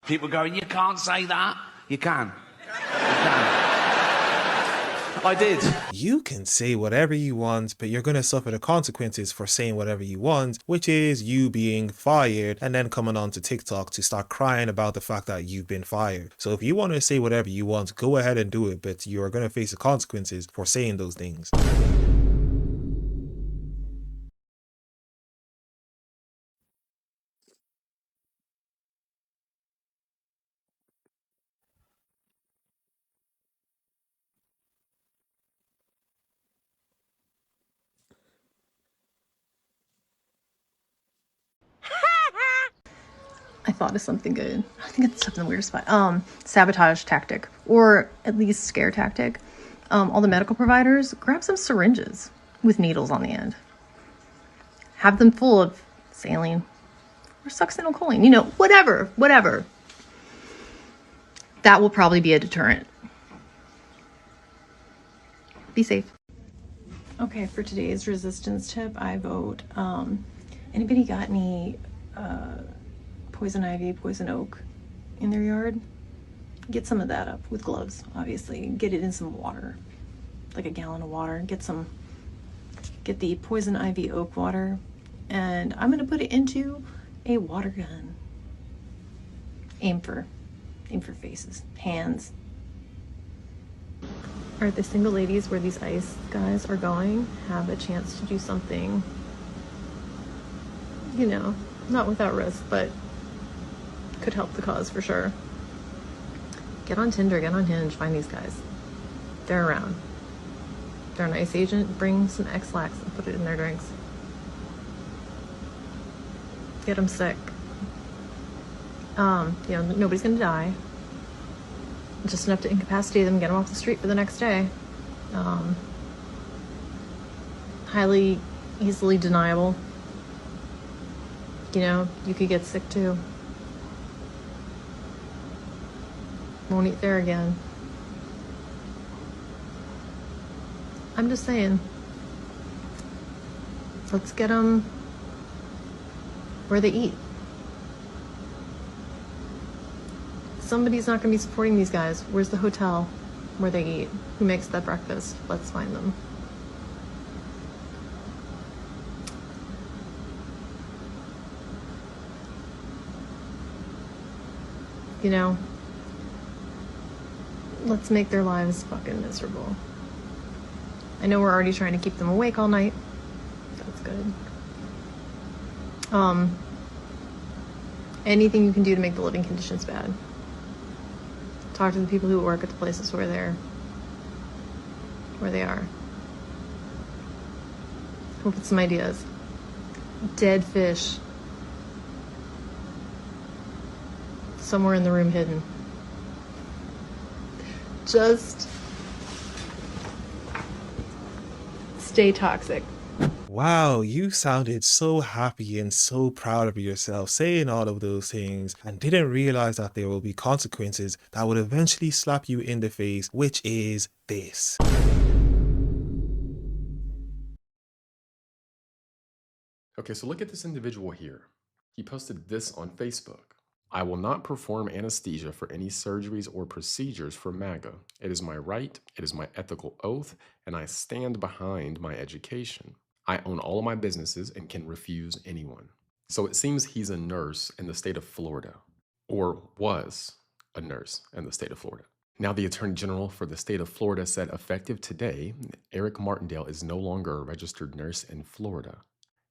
People going, you can't say that. You can. You can. I did. You can say whatever you want, but you're going to suffer the consequences for saying whatever you want, which is you being fired and then coming on to TikTok to start crying about the fact that you've been fired. So if you want to say whatever you want, go ahead and do it, but you're going to face the consequences for saying those things. I thought of something good. I think it's up in the weird spot. Sabotage tactic, or at least scare tactic. All the medical providers, grab some syringes with needles on the end. Have them full of saline or succinylcholine, you know, whatever. That will probably be a deterrent. Be safe. Okay, for today's resistance tip, I vote, anybody got any, poison ivy, poison oak in their yard? Get some of that up with gloves, obviously. Get it in some water, like a gallon of water. Get the poison ivy oak water, and I'm gonna put it into a water gun. Aim for faces, hands. All right, the single ladies where these ICE guys are going have a chance to do something, you know, not without risk, but could help the cause for sure. Get on Tinder, get on Hinge, find these guys. They're around. They're an ICE agent. Bring some X-Lax and put it in their drinks. Get them sick. You know, nobody's gonna die. Just enough to incapacitate them, get them off the street for the next day. Highly easily deniable. You know, you could get sick too. Won't eat there again. I'm just saying, let's get them where they eat. Somebody's not going to be supporting these guys. Where's the hotel where they eat? Who makes that breakfast? Let's find them. You know, let's make their lives fucking miserable. I know we're already trying to keep them awake all night. That's good. Anything you can do to make the living conditions bad. Talk to the people who work at the places where they are. Come up with some ideas. Dead fish. Somewhere in the room hidden. Just stay toxic. Wow, you sounded so happy and so proud of yourself saying all of those things and didn't realize that there will be consequences that would eventually slap you in the face, which is this. Okay, so look at this individual here. He posted this on Facebook. I will not perform anesthesia for any surgeries or procedures for MAGA. It is my right, it is my ethical oath, and I stand behind my education. I own all of my businesses and can refuse anyone. So it seems he's a nurse in the state of Florida, or was a nurse in the state of Florida. Now the Attorney General for the state of Florida said effective today, Eric Martindale is no longer a registered nurse in Florida.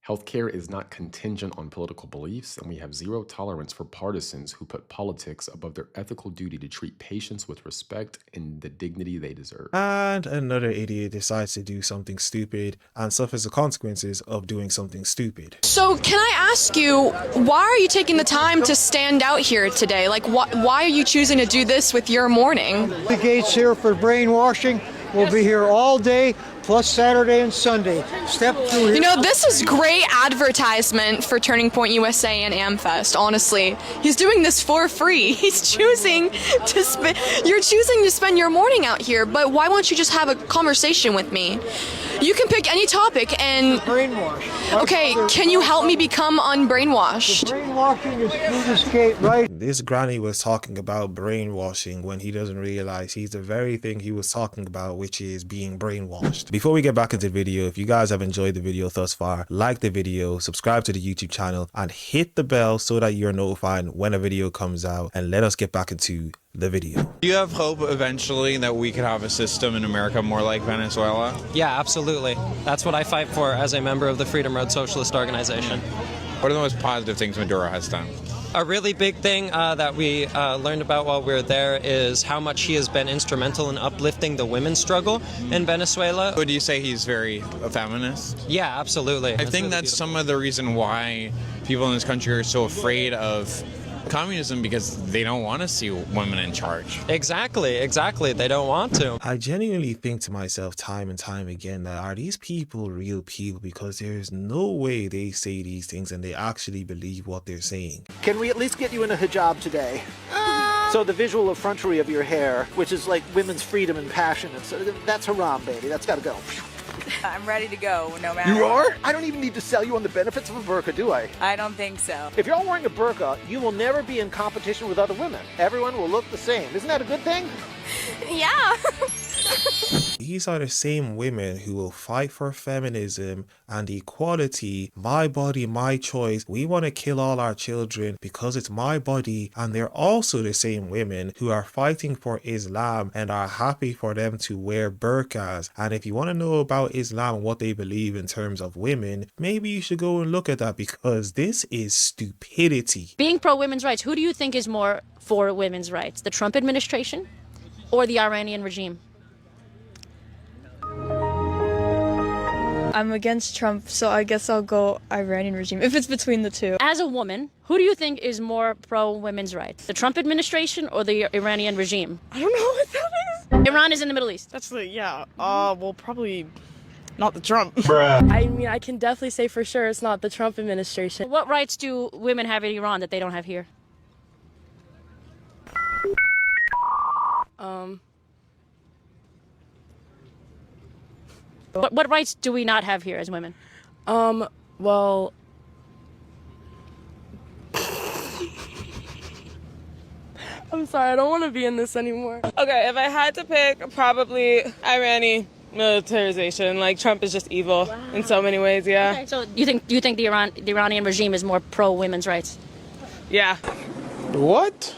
Healthcare is not contingent on political beliefs, and we have zero tolerance for partisans who put politics above their ethical duty to treat patients with respect and the dignity they deserve. And another idiot decides to do something stupid and suffers the consequences of doing something stupid. So can I ask you, why are you taking the time to stand out here today? Like, why are you choosing to do this with your morning? The gates here for brainwashing. We'll be here all day, plus Saturday and Sunday. Step through here. You know, this is great advertisement for Turning Point USA and AmFest, honestly. He's doing this for free. He's choosing to you're choosing to spend your morning out here, but why won't you just have a conversation with me? You can pick any topic and... Brainwash. Okay, can you help me become unbrainwashed? Brainwashing is through this gate, right? This granny was talking about brainwashing when he doesn't realize he's the very thing he was talking about, which is being brainwashed. Before we get back into the video, if you guys have enjoyed the video thus far, like the video, subscribe to the YouTube channel, and hit the bell so that you're notified when a video comes out, and let us get back into the video. Do you have hope eventually that we could have a system in America more like Venezuela? Yeah, absolutely. That's what I fight for as a member of the Freedom Road Socialist Organization. What are the most positive things Maduro has done? A really big thing that we learned about while we were there is how much he has been instrumental in uplifting the women's struggle in Venezuela. Would you say he's very a feminist? Yeah, absolutely. I think that's some of the reason why people in this country are so afraid of communism, because they don't want to see women in charge. Exactly. They don't want to. I genuinely think to myself time and time again that are these people real people, because there's no way they say these things and they actually believe what they're saying. Can we at least get you in a hijab today? So the visual effrontery of your hair, which is like women's freedom and passion, and so that's haram, baby. That's got to go. I'm ready to go, no matter You what. are? I don't even need to sell you on the benefits of a burqa, do I? I don't think so. If you're all wearing a burqa, you will never be in competition with other women. Everyone will look the same. Isn't that a good thing? Yeah. These are the same women who will fight for feminism and equality, my body, my choice. We want to kill all our children because it's my body. And they're also the same women who are fighting for Islam and are happy for them to wear burqas. And if you want to know about Islam and what they believe in terms of women, maybe you should go and look at that, because this is stupidity. Being pro-women's rights, who do you think is more for women's rights? The Trump administration or the Iranian regime? I'm against Trump, so I guess I'll go Iranian regime, if it's between the two. As a woman, who do you think is more pro-women's rights? The Trump administration or the Iranian regime? I don't know what that is. Iran is in the Middle East. That's the, yeah, well, probably not the Trump. I mean, I can definitely say for sure it's not the Trump administration. What rights do women have in Iran that they don't have here? What rights do we not have here as women? Well, I'm sorry, I don't want to be in this anymore. Okay, if I had to pick, probably Iranian militarization. Like, Trump is just evil in so many ways, yeah. Okay, so you think the Iranian regime is more pro-women's rights? Yeah. What?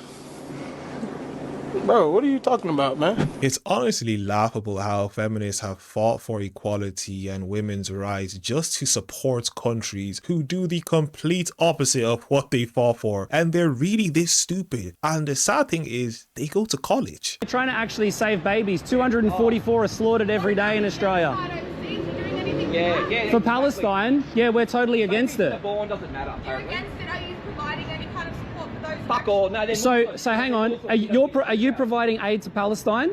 Bro, what are you talking about, man? It's honestly laughable how feminists have fought for equality and women's rights just to support countries who do the complete opposite of what they fought for. And they're really this stupid. And the sad thing is, they go to college. We're trying to actually save babies. 244 are slaughtered every day in Australia. Yeah. For Palestine, yeah, we're totally against it. The born doesn't matter, apparently. You're against it, are you providing any kind of support for those? Fuck all, no. So hang on, are you providing aid to Palestine?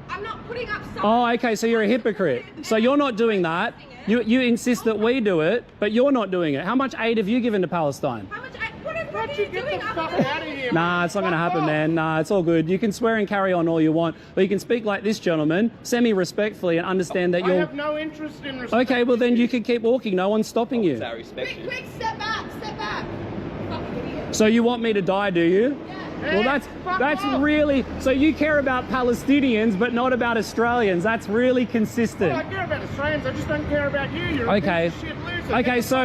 I'm not putting up something. Oh, okay, so you're a hypocrite. So you're not doing that. You insist that we do it, but you're not doing it. How much aid have you given to Palestine? How much aid? What are you doing? Nah, it's not going to happen, man. Nah, it's all good. You can swear and carry on all you want, but you can speak like this gentleman, semi-respectfully, and understand that you're... I have no interest in respect. Okay, well then you can keep walking. No one's stopping you. Quick, step back. So you want me to die, do you? Yeah. Well, that's really... So you care about Palestinians, but not about Australians. That's really consistent. Well, I care about Australians. I just don't care about you. You're okay. a piece of shit loser. Okay, so...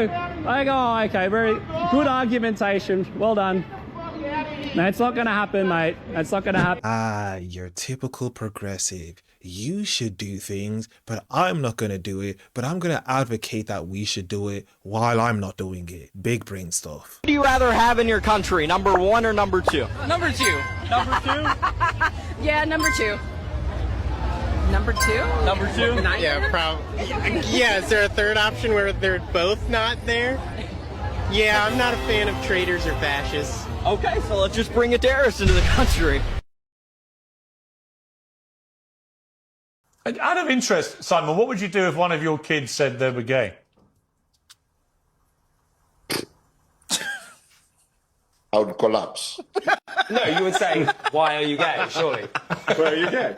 okay, very good argumentation. Well done. No, it's not going to happen, mate. It's not going to happen. Ah, you're typical progressive. You should do things, but I'm not going to do it. But I'm going to advocate that we should do it while I'm not doing it. Big brain stuff. What do you rather have in your country, number 1 or number 2? Number 2. Number 2? Yeah, number 2. Number 2? Number 2? Yeah, probably. Yeah, is there a third option where they're both not there? Yeah, I'm not a fan of traitors or fascists. Okay, so let's just bring a terrorist into the country. Out of interest, Simon, what would you do if one of your kids said they were gay? I would collapse. No, you would say, why are you gay, surely? Why are you gay?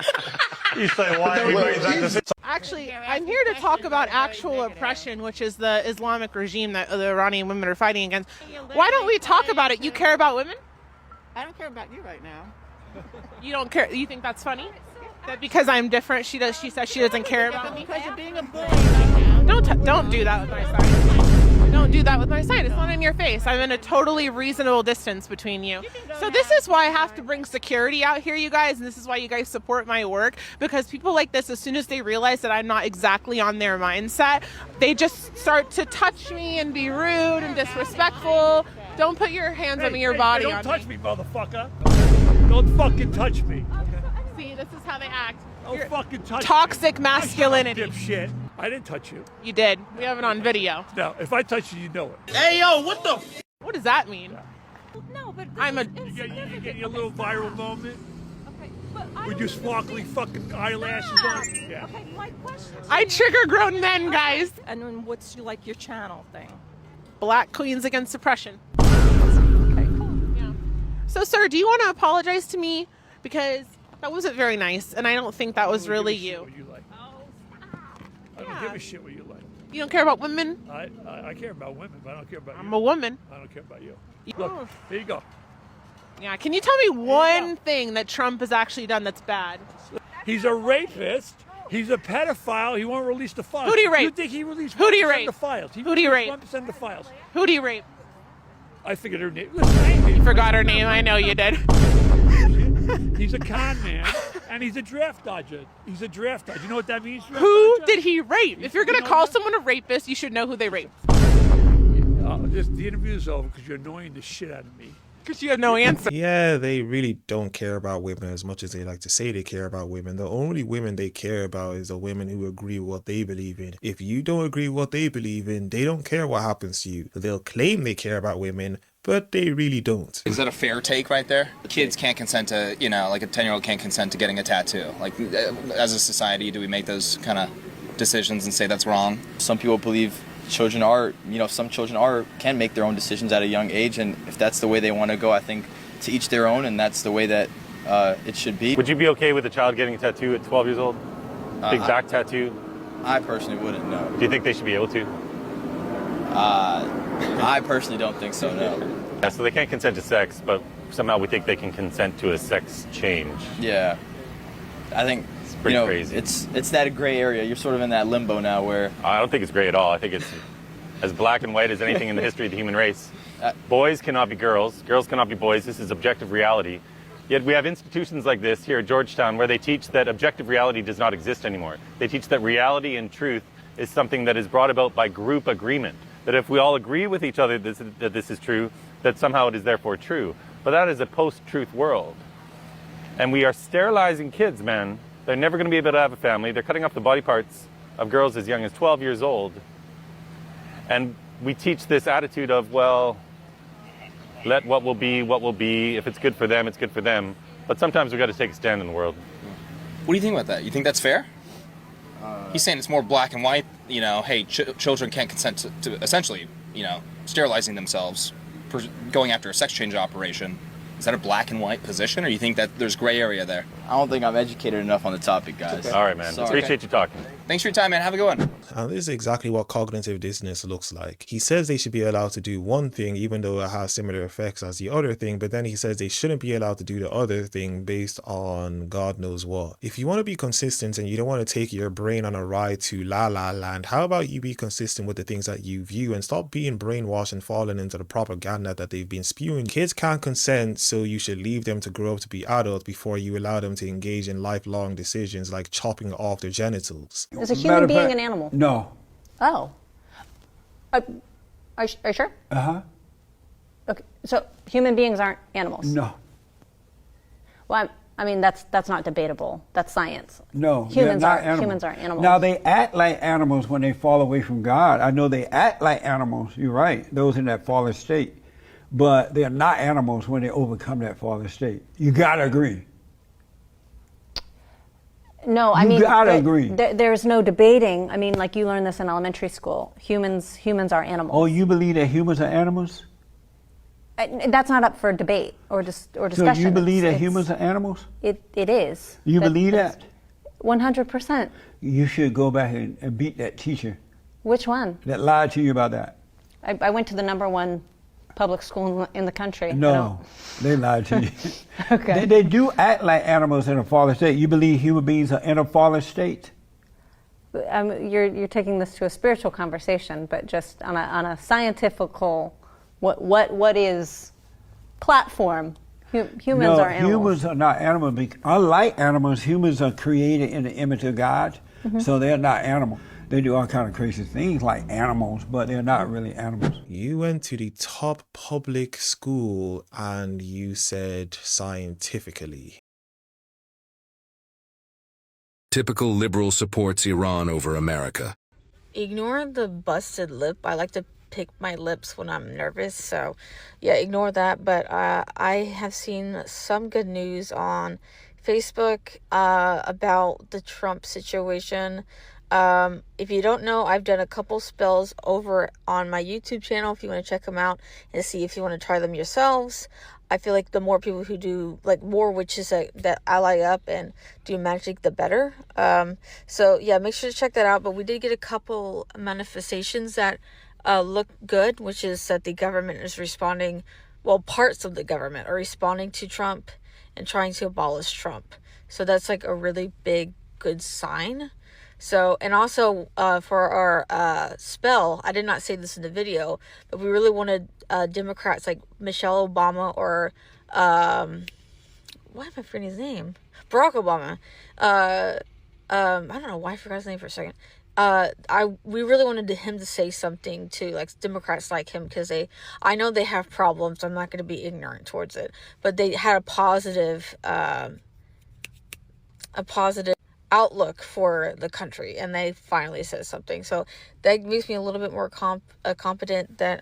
You say, why are you gay? I Actually, I'm here to talk about actual oppression, which is the Islamic regime that the Iranian women are fighting against. Why don't we talk about it? You care about women? I don't care about you right now. You don't care? You think that's funny? That because I'm different, she says she doesn't care about me? Because you're being a bully. Don't do that with my side. Don't do that with my side. It's not in your face. I'm in a totally reasonable distance between you. So this is why I have to bring security out here, you guys, and this is why you guys support my work, because people like this, as soon as they realize that I'm not exactly on their mindset, they just start to touch me and be rude and disrespectful. Don't put your hands on me, your body on me. Don't touch me, motherfucker. Don't fucking touch me. See, this is how they act. Don't fucking touch Toxic me. masculinity. Dipshit. I didn't touch you. You did. We have it on video. No, if I touch you, you know it. Hey, yo, what the? What does that mean? No, but You get your little viral moment with your sparkly fucking eyelashes on. Yeah. Okay, my question. I trigger grown men, guys. And then what's your channel thing? Black Queens Against Oppression. Okay, cool. Yeah. So, sir, do you want to apologize to me? Because that wasn't very nice, and I don't think that was really you. I don't give a shit what you like. You don't care about women? I care about women, but I don't care about you. I'm a woman. I don't care about you. Look, here you go. Yeah, can you tell me one thing that Trump has actually done that's bad? He's a rapist. He's a pedophile. He won't release the files. Who do you rape? You think he released Who do you 1% rape? of the files? Who do you rape? 1% of the files. Who do you rape? I figured her name. Listen, You forgot her name. I know you did. He's a con man, and he's a draft dodger. He's a draft dodger. You know what that means? Who did he rape? If you're going to call someone a rapist, you should know who they raped. The interview's over because you're annoying the shit out of me. Because you have no answer. Yeah, they really don't care about women as much as they like to say they care about women. The only women they care about is the women who agree with what they believe in. If you don't agree with what they believe in, they don't care what happens to you. They'll claim they care about women, but they really don't. Is that a fair take right there? Kids can't consent to, like a 10-year-old can't consent to getting a tattoo. Like, as a society, do we make those kind of decisions and say that's wrong? Some people believe children are, some children can make their own decisions at a young age, and if that's the way they want to go, I think to each their own, and that's the way that it should be. Would you be okay with a child getting a tattoo at 12 years old? Big back tattoo? I personally wouldn't, no. Do you think they should be able to? I personally don't think so, no. Yeah, so they can't consent to sex, but somehow we think they can consent to a sex change. Yeah. I think it's pretty crazy. It's that gray area. You're sort of in that limbo now where... I don't think it's gray at all. I think it's as black and white as anything in the history of the human race. Boys cannot be girls. Girls cannot be boys. This is objective reality. Yet we have institutions like this here at Georgetown where they teach that objective reality does not exist anymore. They teach that reality and truth is something that is brought about by group agreement. That if we all agree with each other that this is true, that somehow it is therefore true. But that is a post-truth world. And we are sterilizing kids, man. They're never going to be able to have a family. They're cutting off the body parts of girls as young as 12 years old. And we teach this attitude of, well, let what will be what will be. If it's good for them, it's good for them. But sometimes we've got to take a stand in the world. What do you think about that? You think that's fair? He's saying it's more black and white, hey, children can't consent to essentially, sterilizing themselves, going after a sex change operation. Is that a black and white position, or you think that there's gray area there? I don't think I'm educated enough on the topic, guys. All right, man. Sorry. Appreciate you talking. Thanks for your time, man. Have a good one. And this is exactly what cognitive dissonance looks like. He says they should be allowed to do one thing even though it has similar effects as the other thing, but then he says they shouldn't be allowed to do the other thing based on God knows what. If you want to be consistent and you don't want to take your brain on a ride to La La Land, how about you be consistent with the things that you view and stop being brainwashed and falling into the propaganda that they've been spewing? Kids can't consent, so you should leave them to grow up to be adults before you allow them to engage in lifelong decisions like chopping off their genitals. Is a human being an animal? No. Oh. Are you sure? Uh-huh. Okay, so human beings aren't animals? No. Well, I mean, that's not debatable. That's science. No, humans not aren't animals. humans aren't animals. Now, they act like animals when they fall away from God. I know they act like animals. You're right. Those in that fallen state. But they're not animals when they overcome that fallen state. You got to agree. No, I mean, you gotta agree. There's no debating. I mean, like you learned this in elementary school. Humans are animals. Oh, you believe that humans are animals? That's not up for debate or discussion. So you believe that humans are animals? It is. You believe that? 100%. You should go back and beat that teacher Which one? that lied to you about that. I went to the #1 public school in the country. No, they lied to you. Okay. They do act like animals in a fallen state. You believe human beings are in a fallen state? You're taking this to a spiritual conversation, but just on a scientifical, what is platform? Humans are animals. Humans are not animals. Unlike animals, humans are created in the image of God, so they're not animals. They do all kind of crazy things like animals, but they're not really animals. You went to the top public school and you said scientifically. Typical liberal supports Iran over America. Ignore the busted lip. I like to pick my lips when I'm nervous, so yeah, ignore that. But I have seen some good news on Facebook about the Trump situation. If you don't know, I've done a couple spells over on my YouTube channel if you want to check them out and see if you want to try them yourselves. I feel like the more people who do, like, more witches that ally up and do magic, the better. So yeah, make sure to check that out. But we did get a couple manifestations that look good, which is that the government is responding, well, parts of the government are responding to Trump and trying to abolish Trump. So that's like a really big, good sign. So, and also for our spell, I did not say this in the video, but we really wanted Democrats like Michelle Obama or, why am I forgetting his name? Barack Obama. I don't know why I forgot his name for a second. We really wanted him to say something to like Democrats like him, because I know they have problems. I'm not going to be ignorant towards it, but they had a positive outlook for the country, and they finally said something. So that makes me a little bit more confident that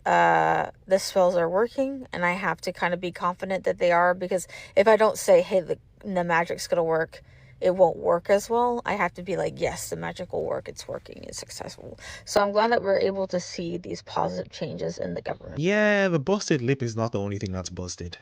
the spells are working, and I have to kind of be confident that they are, because if I don't say, hey, the magic's gonna work, it won't work as well. I have to be like, yes, the magic will work, it's working, it's successful. So I'm glad that we're able to see these positive changes in the government. Yeah, the busted lip is not the only thing that's busted.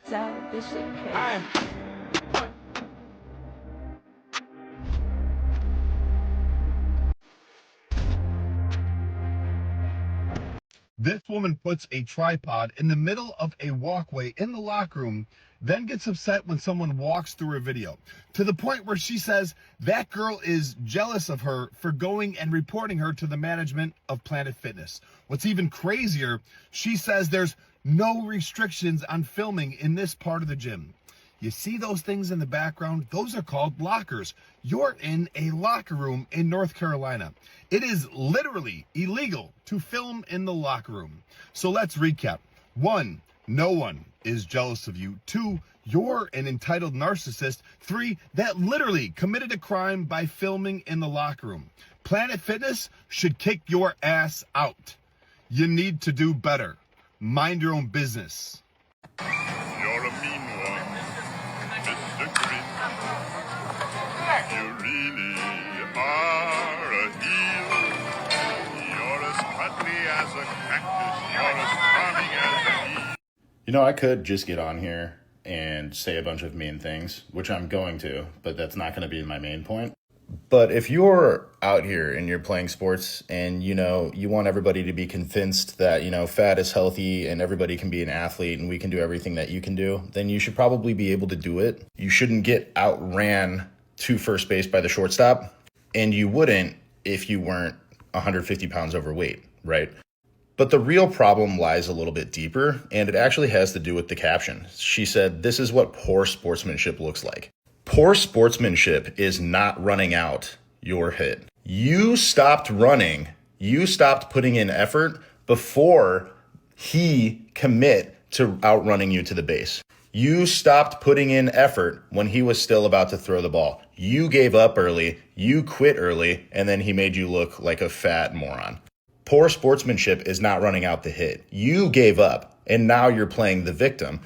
This woman puts a tripod in the middle of a walkway in the locker room, then gets upset when someone walks through her video, to the point where she says that girl is jealous of her for going and reporting her to the management of Planet Fitness. What's even crazier, she says there's no restrictions on filming in this part of the gym. You see those things in the background? Those are called lockers. You're in a locker room in North Carolina. It is literally illegal to film in the locker room. So let's recap. 1, no one is jealous of you. 2, you're an entitled narcissist. 3, that literally committed a crime by filming in the locker room. Planet Fitness should kick your ass out. You need to do better. Mind your own business. You're a mean one. You really are a heel. You're as cuddly as a cactus. You're as charming as a bee. You know, I could just get on here and say a bunch of mean things, which I'm going to, but that's not going to be my main point. But if you're out here and you're playing sports and, you know, you want everybody to be convinced that, you know, fat is healthy and everybody can be an athlete and we can do everything that you can do, then you should probably be able to do it. You shouldn't get outran to first base by the shortstop, and you wouldn't if you weren't 150 pounds overweight, right? But the real problem lies a little bit deeper, and it actually has to do with the caption. She said, "This is what poor sportsmanship looks like." Poor sportsmanship is not running out your hit. You stopped running. You stopped putting in effort before he commit to outrunning you to the base. You stopped putting in effort when he was still about to throw the ball. You gave up early, you quit early, and then he made you look like a fat moron. Poor sportsmanship is not running out the hit. You gave up, and now you're playing the victim.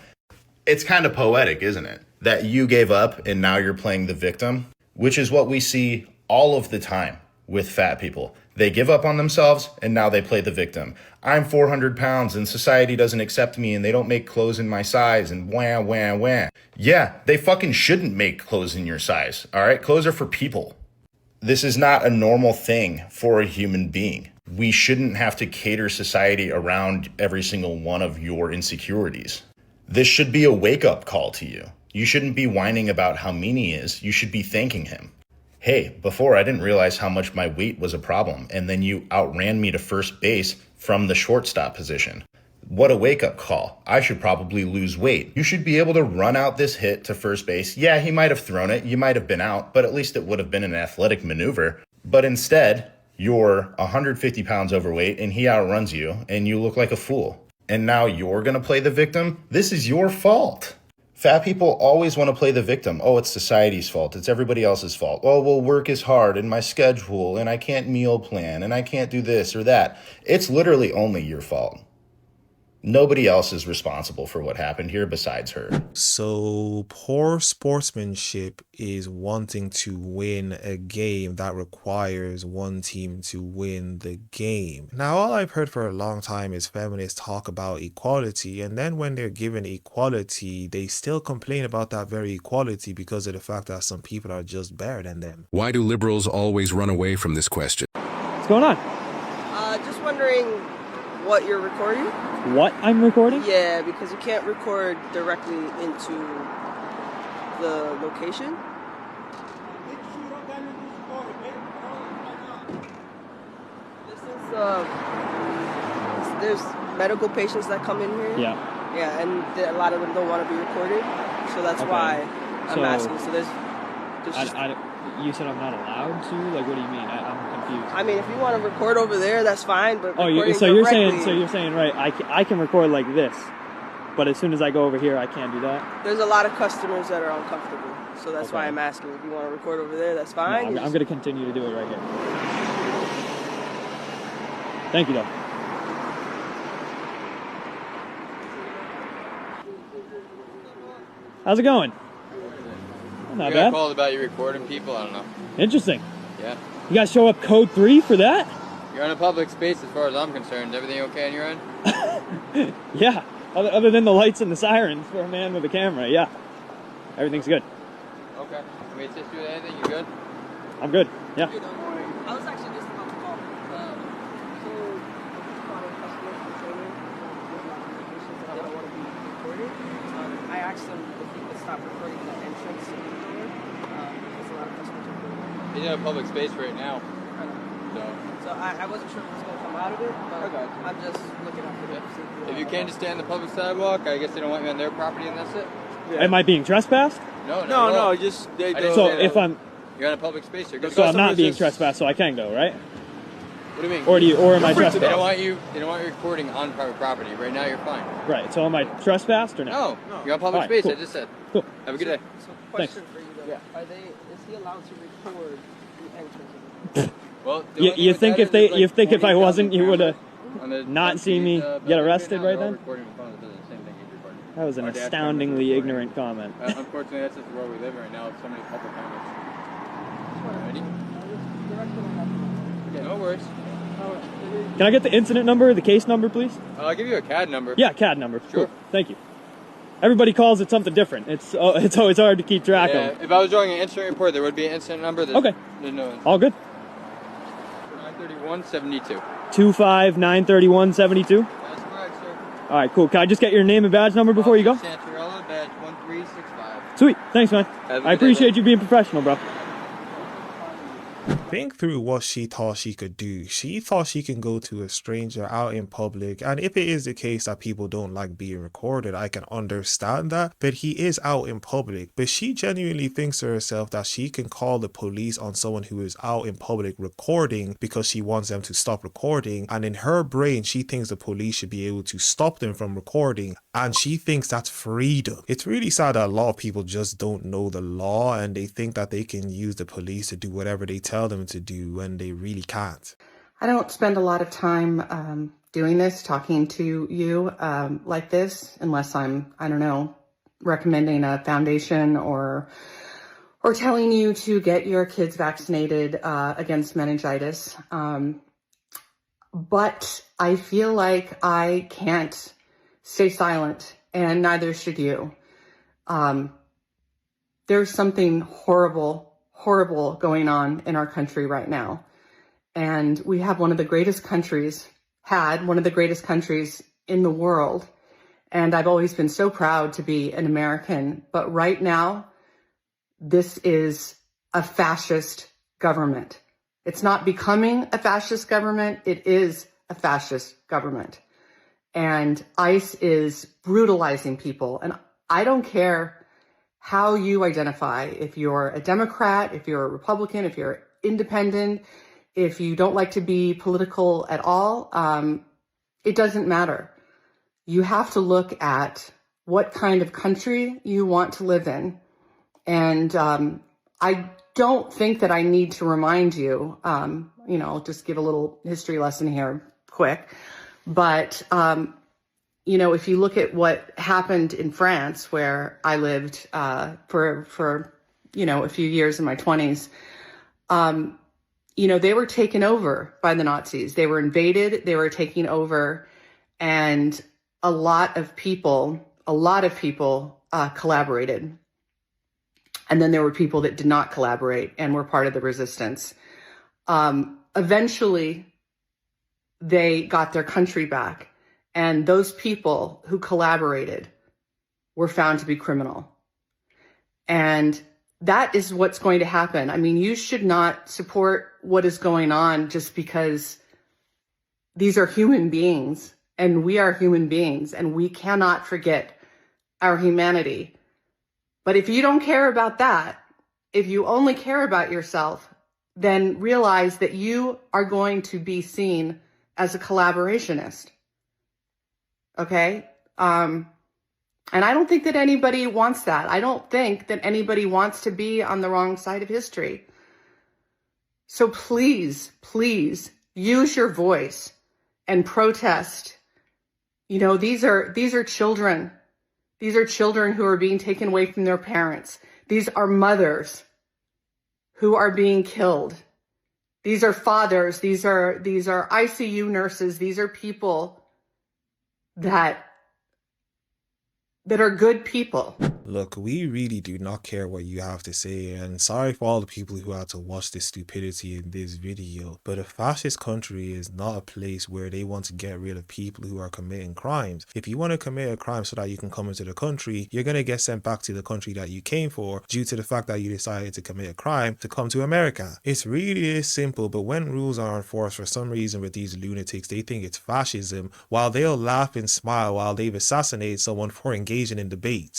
It's kind of poetic, isn't it? That you gave up, and now you're playing the victim, which is what we see all of the time with fat people. They give up on themselves, and now they play the victim. I'm 400 pounds, and society doesn't accept me, and they don't make clothes in my size, and wah, wah, wah. Yeah, they fucking shouldn't make clothes in your size, all right? Clothes are for people. This is not a normal thing for a human being. We shouldn't have to cater society around every single one of your insecurities. This should be a wake-up call to you. You shouldn't be whining about how mean he is. You should be thanking him. Hey, before I didn't realize how much my weight was a problem, and then you outran me to first base from the shortstop position. What a wake-up call. I should probably lose weight. You should be able to run out this hit to first base. Yeah, he might have thrown it. You might have been out, but at least it would have been an athletic maneuver. But instead, you're 150 pounds overweight, and he outruns you, and you look like a fool. And now you're going to play the victim? This is your fault. Fat people always want to play the victim. Oh, it's society's fault. It's everybody else's fault. Oh, well, work is hard and my schedule and I can't meal plan and I can't do this or that. It's literally only your fault. Nobody else is responsible for what happened here besides her. So poor sportsmanship is wanting to win a game that requires one team to win the game. Now, all I've heard for a long time is feminists talk about equality, and then when they're given equality, they still complain about that very equality because of the fact that some people are just better than them. Why do liberals always run away from this question? What's going on? Just wondering what you're recording? What I'm recording? Yeah, because you can't record directly into the location. This is there's medical patients that come in here. Yeah. Yeah, and a lot of them don't want to be recorded, so that's why I'm asking. So there's you said I'm not allowed to? Like, what do you mean? I'm confused. I mean, if you want to record over there, that's fine. But so you're saying right? I can record like this, but as soon as I go over here, I can't do that. There's a lot of customers that are uncomfortable, so that's why I'm asking. If you want to record over there, that's fine. No, I'm going to continue to do it right here. Thank you, though. How's it going? Not bad. I called about you recording people. I don't know. Interesting. Yeah. You guys show up code 3 for that? You're in a public space as far as I'm concerned. Everything okay on your end? Yeah. Other than the lights and the sirens for a man with a camera, yeah. Everything's good. Okay. Can we assist you with anything? You good? I'm good. Yeah. I was actually just about to call. I asked them if you could stop recording the entrance to the door. There's a lot of customers are doing it. He's in a public space right now. So I wasn't sure what was going to come out of it, but I'm just looking up for it. If you can't just stay on the public sidewalk, I guess they don't want you on their property and that's it? Yeah. Am I being trespassed? No, just... So if I'm... You're in a public space, you're good. So I'm not being trespassed, so I can go, right? What do you mean? Or am I trespassed? They don't want you recording on private property. Right now, you're fine. Right, so am I trespassed or no? No, you're on public space, cool. I just said. Cool. Have a good day. So question for you though. Yeah. Is he allowed to record the entrance? Well, you think if I wasn't, you would have not seen me get arrested right then? That was an astoundingly ignorant comment. Unfortunately, that's just the world we live in right now. With so many public comments. Ready? No worries. Can I get the incident number, the case number, please? I'll give you a CAD number. Yeah, CAD number. Sure. Cool. Thank you. Everybody calls it something different. It's always hard to keep track of. If I was drawing an incident report, there would be an incident number. Okay. There's no incident. All good. 931-72. 2593172. That's correct, sir. All right, cool. Can I just get your name and badge number before you go? Santarella, badge 1365. Sweet. Thanks, man. I appreciate you being professional, bro. Think through what she thought she could do. She thought she can go to a stranger out in public, and if it is the case that people don't like being recorded, I can understand that, but he is out in public. But she genuinely thinks to herself that she can call the police on someone who is out in public recording because she wants them to stop recording, and in her brain she thinks the police should be able to stop them from recording, and she thinks that's freedom. It's really sad that a lot of people just don't know the law and they think that they can use the police to do whatever they tell them to do when they really can't. I don't spend a lot of time doing this, talking to you like this, unless I'm, I don't know, recommending a foundation or telling you to get your kids vaccinated against meningitis. But I feel like I can't stay silent, and neither should you. There's something horrible, horrible going on in our country right now. And we have one of the greatest countries in the world. And I've always been so proud to be an American. But right now, this is a fascist government. It's not becoming a fascist government. It is a fascist government. And ICE is brutalizing people. And I don't care how you identify, if you're a Democrat, if you're a Republican, if you're independent, if you don't like to be political at all, it doesn't matter. You have to look at what kind of country you want to live in. And I don't think that I need to remind you, I'll just give a little history lesson here quick. But, if you look at what happened in France, where I lived for a few years in my 20s, they were taken over by the Nazis. They were invaded, they were taking over, and a lot of people collaborated. And then there were people that did not collaborate and were part of the resistance. Eventually, they got their country back. And those people who collaborated were found to be criminal. And that is what's going to happen. I mean, you should not support what is going on just because these are human beings and we are human beings and we cannot forget our humanity. But if you don't care about that, if you only care about yourself, then realize that you are going to be seen as a collaborationist. Okay? And I don't think that anybody wants that. I don't think that anybody wants to be on the wrong side of history. So please, please use your voice and protest. These are children. These are children who are being taken away from their parents. These are mothers who are being killed. These are fathers. These are ICU nurses. These are people that are good people. Look, we really do not care what you have to say, and sorry for all the people who had to watch this stupidity in this video, but a fascist country is not a place where they want to get rid of people who are committing crimes. If you want to commit a crime so that you can come into the country, you're going to get sent back to the country that you came for due to the fact that you decided to commit a crime to come to America. It's really this simple, but when rules are enforced for some reason with these lunatics, they think it's fascism, while they'll laugh and smile while they've assassinated someone for engaging in debates.